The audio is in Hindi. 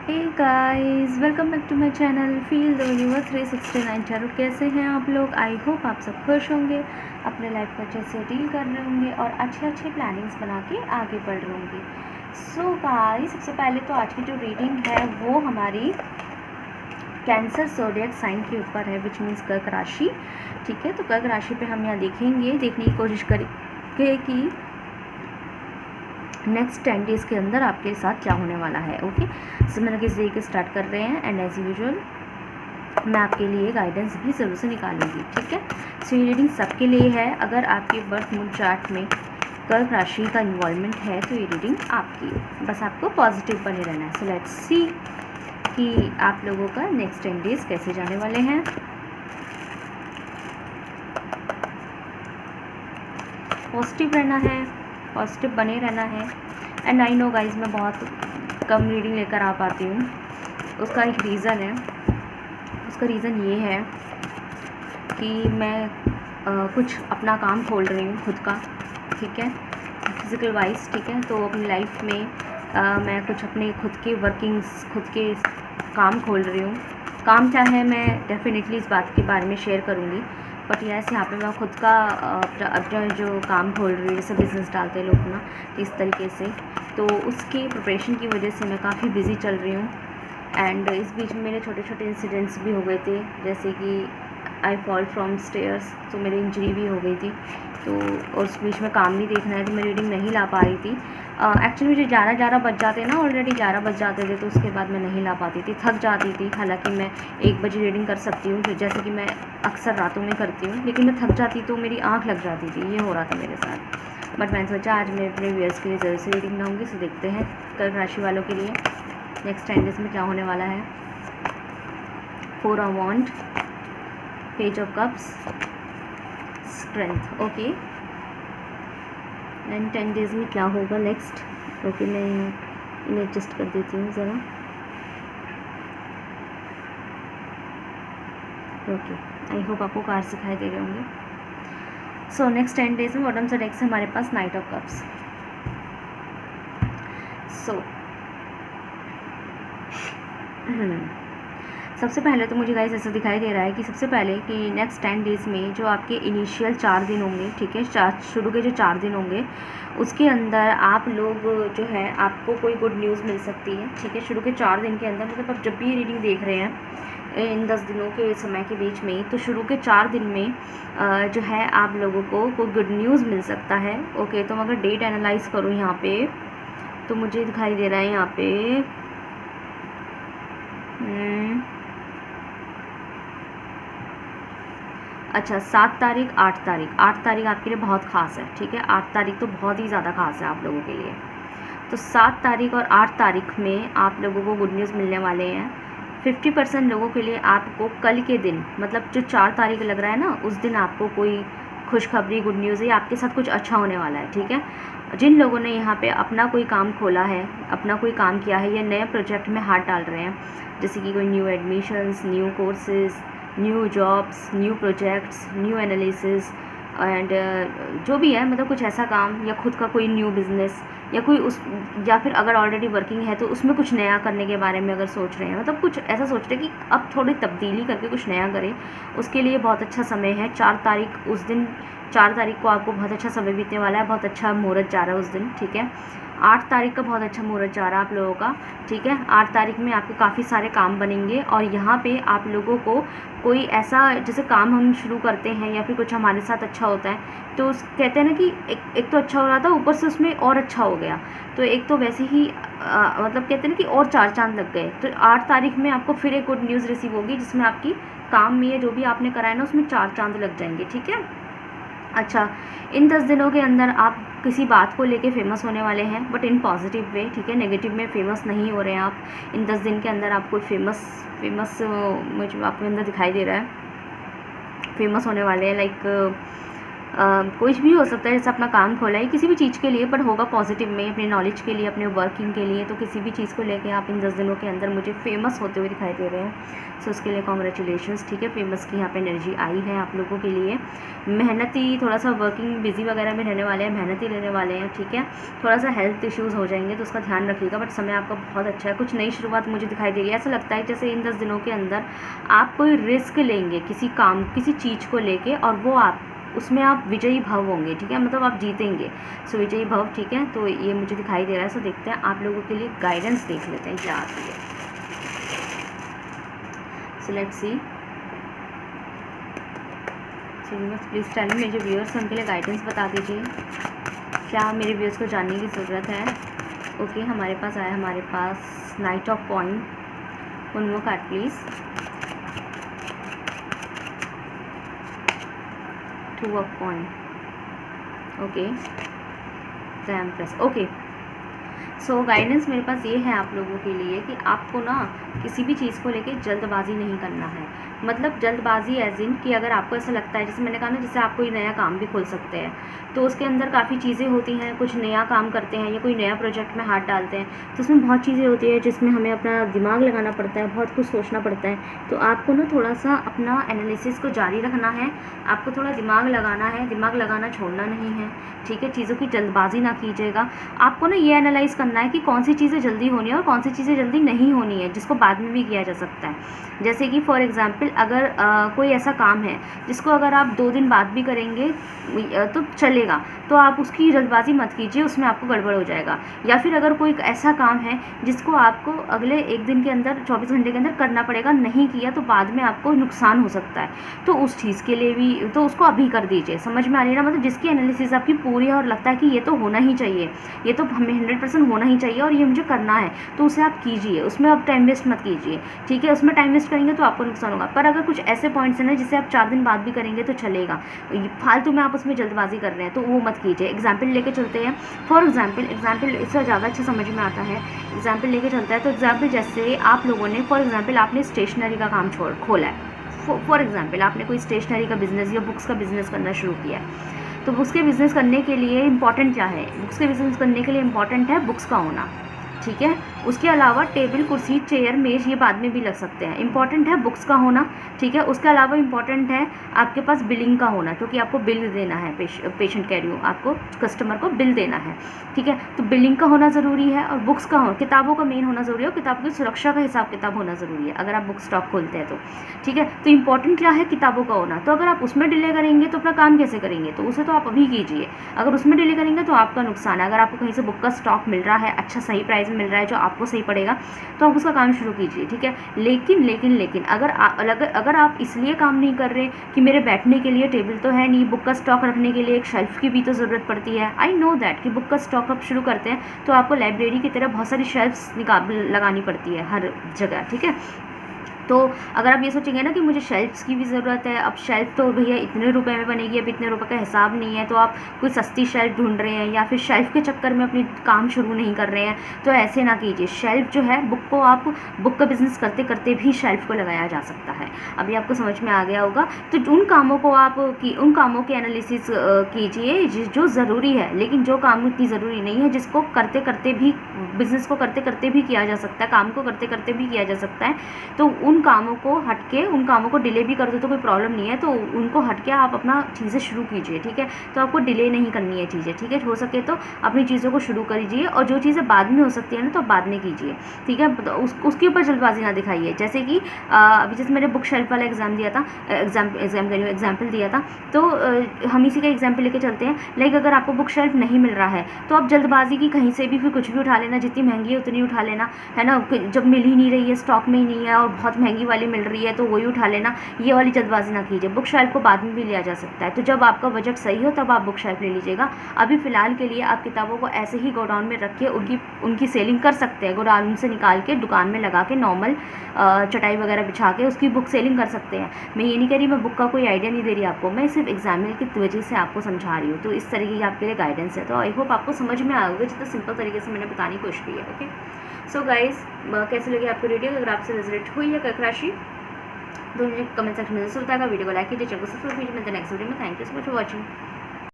Hey guys, welcome back to my channel feel the universe 369 channel. कैसे हैं आप लोग? आई होप आप सब खुश होंगे, अपने लाइफ को अच्छे से डील कर रहे होंगे और अच्छे अच्छे प्लानिंग्स बना के आगे बढ़ रहे होंगे। सो गाइस, सबसे पहले तो आज की जो रीडिंग है वो हमारी कैंसर ज़ोडिएक साइन के ऊपर है, विच मीन्स कर्क राशि। ठीक है, तो कर्क राशि पे हम यहाँ देखने की कोशिश करेंगे कि नेक्स्ट 10 डेज़ के अंदर आपके साथ क्या होने वाला है। ओके, सो मैंने किस तरीके से स्टार्ट कर रहे हैं एंड एज यूजुअल मैं आपके लिए गाइडेंस भी ज़रूर से निकालूंगी। ठीक है, सो ये रीडिंग सबके लिए है। अगर आपके बर्थ मून चार्ट में कर्क राशि का इन्वॉल्वमेंट है तो ये रीडिंग आपकी है। बस आपको पॉजिटिव बने रहना है। सो लेट्स सी कि आप लोगों का नेक्स्ट 10 डेज़ कैसे जाने वाले हैं। पॉजिटिव रहना है, पॉजिटिव बने रहना है। एंड आई नो गाइज, मैं बहुत कम रीडिंग लेकर आ पाती हूँ। उसका एक रीज़न है। उसका रीज़न ये है कि मैं कुछ अपना काम खोल रही हूँ खुद का। ठीक है, फिज़िकल वाइज। ठीक है, तो अपनी लाइफ में मैं कुछ अपने खुद के वर्किंग्स, खुद के काम खोल रही हूँ। काम क्या है मैं डेफिनेटली इस बात के बारे में शेयर करूँगी, बट यस यहाँ पे मैं खुद का अपना जो काम खोल रही हूँ, जैसे बिज़नेस डालते हैं लोग ना, इस तरीके से, तो उसकी प्रिपरेशन की वजह से मैं काफ़ी बिज़ी चल रही हूँ। एंड इस बीच में मेरे छोटे छोटे इंसिडेंट्स भी हो गए थे, जैसे कि आई फॉल फ्रॉम स्टेयर्स, तो मेरी इंजरी भी हो गई थी। तो और उस बीच में काम भी देखना है, तो मैं रीडिंग नहीं ला पा रही थी। एक्चुअली मुझे 11 बज जाते ना, ऑलरेडी 11 बज जाते थे, तो उसके बाद मैं नहीं ला पाती थी, थक जाती थी। हालांकि मैं 1 बजे रीडिंग कर सकती हूँ, जैसे कि मैं अक्सर रातों में करती हूँ, लेकिन मैं थक जाती तो मेरी आँख लग जाती थी। ये हो रहा था मेरे साथ। बट मैंने सोचा आज मैं अपने व्यूअर्स के लिए ज़रूर से रीडिंग लाऊंगी। सो देखते हैं कर्क राशि वालों के लिए नेक्स्ट 10 डेज़ में क्या होने वाला है। 4 of wand, page of cups, strength. Okay, and 10 days में क्या होगा नेक्स्ट। ओके, मैं इन्हें एडजस्ट कर देती हूँ ज़रा। ओके, आई होप आपको कार्ड दिखाई दे रहे होंगे। सो नेक्स्ट 10 डेज़ में बॉटम से नेक्स्ट हमारे पास नाइट ऑफ कप्स। सो सबसे पहले तो मुझे गाइस ऐसा दिखाई दे रहा है कि सबसे पहले कि नेक्स्ट 10 डेज़ में जो आपके इनिशियल 4 दिन होंगे, ठीक है, शुरू के जो 4 दिन होंगे, उसके अंदर आप लोग जो है आपको कोई गुड न्यूज़ मिल सकती है। ठीक है, शुरू के 4 दिन के अंदर, मतलब आप जब भी ये रीडिंग देख रहे हैं इन 10 दिनों के समय के बीच में, तो शुरू के 4 दिन में जो है आप लोगों को कोई गुड न्यूज़ मिल सकता है। ओके, तो मैं अगर डेट एनालाइज़ करूँ यहाँ पे, तो मुझे दिखाई दे रहा है यहाँ पे अच्छा 7 तारीख, 8 तारीख। 8 तारीख आपके लिए बहुत ख़ास है। ठीक है, 8 तारीख तो बहुत ही ज़्यादा ख़ास है आप लोगों के लिए। तो 7 तारीख और 8 तारीख में आप लोगों को गुड न्यूज़ मिलने वाले हैं। 50% लोगों के लिए आपको कल के दिन, मतलब जो 4 तारीख लग रहा है ना, उस दिन आपको कोई खुशखबरी, गुड न्यूज़ है, आपके साथ कुछ अच्छा होने वाला है। ठीक है, जिन लोगों ने यहाँ पे अपना कोई काम खोला है, अपना कोई काम किया है या नए प्रोजेक्ट में हाथ डाल रहे हैं, जैसे कि कोई new admissions, new courses, new jobs, new projects, new analysis and जो भी है, मतलब कुछ ऐसा काम, या खुद का कोई न्यू बिज़नेस, या कोई उस, या फिर अगर ऑलरेडी वर्किंग है तो उसमें कुछ नया करने के बारे में अगर सोच रहे हैं, मतलब कुछ ऐसा सोच रहे हैं कि अब थोड़ी तब्दीली करके कुछ नया करें, उसके लिए बहुत अच्छा समय है। 4 तारीख, उस दिन 4 तारीख को आपको बहुत अच्छा समय बीतने वाला है, बहुत अच्छा मुहूर्त जा रहा है उस दिन। ठीक है, 8 तारीख का बहुत अच्छा मुहूर्त जा रहा है आप लोगों का। ठीक है, 8 तारीख में आपके काफ़ी सारे काम बनेंगे और यहाँ पे आप लोगों को कोई ऐसा, जैसे काम हम शुरू करते हैं या फिर कुछ हमारे साथ अच्छा होता है, तो कहते हैं ना कि एक तो अच्छा हो रहा था, ऊपर से उसमें और अच्छा हो गया, तो एक तो वैसे ही मतलब कहते हैं ना कि और 4 चांद लग गए। तो 8 तारीख में आपको फिर एक गुड न्यूज़ रिसीव होगी, जिसमें आपकी काम में या जो भी आपने कराया ना, उसमें 4 चांद लग जाएंगे। ठीक है, अच्छा, इन 10 दिनों के अंदर आप किसी बात को लेके फेमस होने वाले हैं, बट इन पॉजिटिव वे। ठीक है, नेगेटिव में फेमस नहीं हो रहे हैं आप। इन 10 दिन के अंदर आपको फेमस मुझे आपके अंदर दिखाई दे रहा है, फेमस होने वाले हैं। लाइक कुछ भी हो सकता है, जैसे अपना काम खोला है किसी भी चीज़ के लिए, बट होगा पॉजिटिव में, अपने नॉलेज के लिए, अपने वर्किंग के लिए। तो किसी भी चीज़ को लेके आप इन 10 दिनों के अंदर मुझे फेमस होते हुए दिखाई दे रहे हैं। सो उसके लिए कॉन्ग्रेचुलेशंस, ठीक है। फेमस की यहाँ पे एनर्जी आई है आप लोगों के लिए। मेहनती, थोड़ा सा वर्किंग बिजी वगैरह में रहने वाले हैं, मेहनती रहने वाले हैं, ठीक है। थोड़ा सा हेल्थ इश्यूज़ हो जाएंगे तो उसका ध्यान रखिएगा, बट समय आपका बहुत अच्छा है। कुछ नई शुरुआत मुझे दिखाई दे रही है। ऐसा लगता है जैसे इन 10 दिनों के अंदर आप कोई रिस्क लेंगे किसी काम, किसी चीज़ को लेके, और वो आप उसमें आप विजयी भव होंगे, ठीक है, मतलब आप जीतेंगे। सो विजयी भव, ठीक है। तो ये मुझे दिखाई दे रहा है। सो देखते हैं आप लोगों के लिए गाइडेंस देख लेते हैं क्या आती है। So let's see. Please tell me, मेरे जो व्यूअर्स हैं उनके लिए गाइडेंस बता दीजिए, क्या मेरे व्यूअर्स को जानने की ज़रूरत है। ओके, हमारे पास आया, हमारे पास knight of coin. One more card please. 2 of coin. Okay, the empress. Okay, so guidance मेरे पास ये है आप लोगों के लिए कि आपको ना किसी भी चीज़ को लेके जल्दबाजी नहीं करना है। मतलब जल्दबाजी एज इन कि अगर आपको ऐसा लगता है, जैसे मैंने कहा ना, जैसे आप कोई नया काम भी खोल सकते हैं, तो उसके अंदर काफ़ी चीज़ें होती हैं। कुछ नया काम करते हैं या कोई नया प्रोजेक्ट में हाथ डालते हैं तो उसमें बहुत चीज़ें होती है जिसमें हमें अपना दिमाग लगाना पड़ता है, बहुत कुछ सोचना पड़ता है। तो आपको ना थोड़ा सा अपना एनालिसिस को जारी रखना है, आपको थोड़ा दिमाग लगाना है, दिमाग लगाना छोड़ना नहीं है, ठीक है। चीज़ों की जल्दबाजी ना कीजिएगा। आपको ना ये एनालाइज करना है कि कौन सी चीज़ें जल्दी होनी है और कौन सी चीज़ें जल्दी नहीं होनी है, जिसको बाद में भी किया जा सकता है। जैसे कि फॉर एग्ज़ाम्पल, अगर कोई ऐसा काम है जिसको अगर आप 2 दिन बाद भी करेंगे तो चलेगा, तो आप उसकी जल्दबाजी मत कीजिए, उसमें आपको गड़बड़ हो जाएगा। या फिर अगर कोई ऐसा काम है जिसको आपको अगले 1 दिन के अंदर, 24 घंटे के अंदर करना पड़ेगा, नहीं किया तो बाद में आपको नुकसान हो सकता है, तो उस चीज़ के लिए भी तो उसको अभी कर दीजिए। समझ में आ रही है ना, मतलब जिसकी एनालिसिस आपकी पूरी है और लगता है कि ये तो होना ही चाहिए, ये तो हमें 100% होना ही चाहिए और ये मुझे करना है, तो उसे आप कीजिए, उसमें आप टाइम वेस्ट मत कीजिए, ठीक है। उसमें टाइम वेस्ट करेंगे तो आपको नुकसान होगा। पर अगर कुछ ऐसे पॉइंट्स हैं ना जिसे आप 4 दिन बाद भी करेंगे तो चलेगा, फालतू में आप उसमें जल्दबाजी कर रहे हैं तो वो मत कीजिए। एग्जाम्पल लेके चलते हैं। फॉर एग्जाम्पल इससे ज़्यादा अच्छा समझ में आता है। एग्जाम्पल लेके चलता है तो एग्जाम्पल जैसे आप लोगों ने, फॉर एग्जाम्पल आपने स्टेशनरी का काम खोला है। फॉर एग्जाम्पल आपने कोई स्टेशनरी का बिज़नेस या बुक्स का बिज़नेस करना शुरू किया है। तो बुक्स के बिज़नेस करने के लिए इंपॉर्टेंट क्या है? बुक्स के बिज़नेस करने के लिए इंपॉर्टेंट है बुक्स का होना, ठीक है। उसके अलावा टेबल, कुर्सी, चेयर, मेज ये बाद में भी लग सकते हैं। इंपॉर्टेंट है बुक्स का होना, ठीक है। उसके अलावा इंपॉर्टेंट है आपके पास बिलिंग का होना, क्योंकि आपको बिल देना है, पेशेंट कह रही हूँ, आपको कस्टमर को बिल देना है, ठीक है। तो बिलिंग का होना ज़रूरी है और बुक्स का किताबों का मेन होना ज़रूरी है और किताबों की सुरक्षा का हिसाब किताब होना ज़रूरी है अगर आप बुक स्टॉक खोलते हैं तो, ठीक है। तो इंपॉर्टेंट क्या है? किताबों का होना। तो अगर आप उसमें डिले करेंगे तो अपना काम कैसे करेंगे? तो उसे तो आप अभी कीजिए। अगर उसमें डिले करेंगे तो आपका नुकसान है। अगर आपको कहीं से बुक का स्टॉक मिल रहा है, अच्छा सही प्राइस में मिल रहा है जो आपको सही पड़ेगा, तो आप उसका काम शुरू कीजिए, ठीक है। लेकिन अगर आप इसलिए काम नहीं कर रहे कि मेरे बैठने के लिए टेबल तो है नहीं, बुक का स्टॉक रखने के लिए एक शेल्फ की भी तो ज़रूरत पड़ती है। आई नो दैट कि बुक का स्टॉक आप शुरू करते हैं तो आपको लाइब्रेरी की तरह बहुत सारी शेल्फ्स लगानी पड़ती है हर जगह, ठीक है। तो अगर आप ये सोचेंगे ना कि मुझे शेल्फ्स की भी ज़रूरत है, अब शेल्फ तो भैया इतने रुपए में बनेगी, अब इतने रुपए का हिसाब नहीं है, तो आप कोई सस्ती शेल्फ ढूंढ रहे हैं या फिर शेल्फ के चक्कर में अपनी काम शुरू नहीं कर रहे हैं, तो ऐसे ना कीजिए। शेल्फ जो है, बुक का बिज़नेस करते करते भी शेल्फ को लगाया जा सकता है। अभी आपको समझ में आ गया होगा। तो उन कामों के एनालिसिस कीजिए जो ज़रूरी है, लेकिन जो काम इतनी ज़रूरी नहीं है, जिसको करते करते भी, बिज़नेस को करते करते भी किया जा सकता है, काम को करते करते भी किया जा सकता है, तो उन कामों को हटके, उन कामों को डिले भी कर दो तो कोई प्रॉब्लम नहीं है, तो उनको हटके आप अपना चीज़ें शुरू कीजिए, ठीक है। तो आपको डिले नहीं करनी है चीज़ें, ठीक है। हो सके तो अपनी चीज़ों को शुरू करिए और जो चीज़ें बाद में हो सकती है ना तो बाद में कीजिए, ठीक है। तो उसके ऊपर जल्दबाजी ना दिखाइए। जैसे कि अभी जैसे मैंने बुक शेल्फ वाला एग्जाम्पल दिया था, तो हम इसी का एग्जाम्पल लेके चलते हैं। लाइक अगर आपको बुक शेल्फ नहीं मिल रहा है तो आप जल्दबाजी की कहीं से भी फिर कुछ भी उठा लेना, जितनी महंगी है उतनी उठा लेना, है ना। जब मिल ही नहीं रही है, स्टॉक में ही नहीं है और बहुत महंगी वाली मिल रही है तो वही उठा लेना, ये वाली जल्दबाजी ना कीजिए। बुक शेल्फ को बाद में भी लिया जा सकता है, तो जब आपका बजट सही हो तब आप बुक शेल्फ ले लीजिएगा। अभी फ़िलहाल के लिए आप किताबों को ऐसे ही गोडाउन में रख के उनकी सेलिंग कर सकते हैं। गोडाउन से निकाल के दुकान में लगा के नॉर्मल चटाई वगैरह बिछा के उसकी बुक सेलिंग कर सकते हैं। मैं ये नहीं कह रही, मैं बुक का कोई आइडिया नहीं दे रही आपको, मैं सिर्फ एग्जाम्पल की वजह से आपको समझा रही हूँ। तो इस तरीके की आपके लिए गाइडेंस है, तो आई होप आपको समझ में आएगा जितना सिंपल तरीके से मैंने बताने की कोशिश की है। ओके, सो गाइज, कैसे लगी आपको वीडियो? अगर आपसे रिजल्ट हुई है कर्क राशि तो मुझे कमेंट सेक्शन में जरूर बताएगा। वीडियो को लाइक कीजिए, चैनल को सब्सक्राइब कीजिए। मिलते हैं नेक्स्ट वीडियो में। Thank you so much for watching.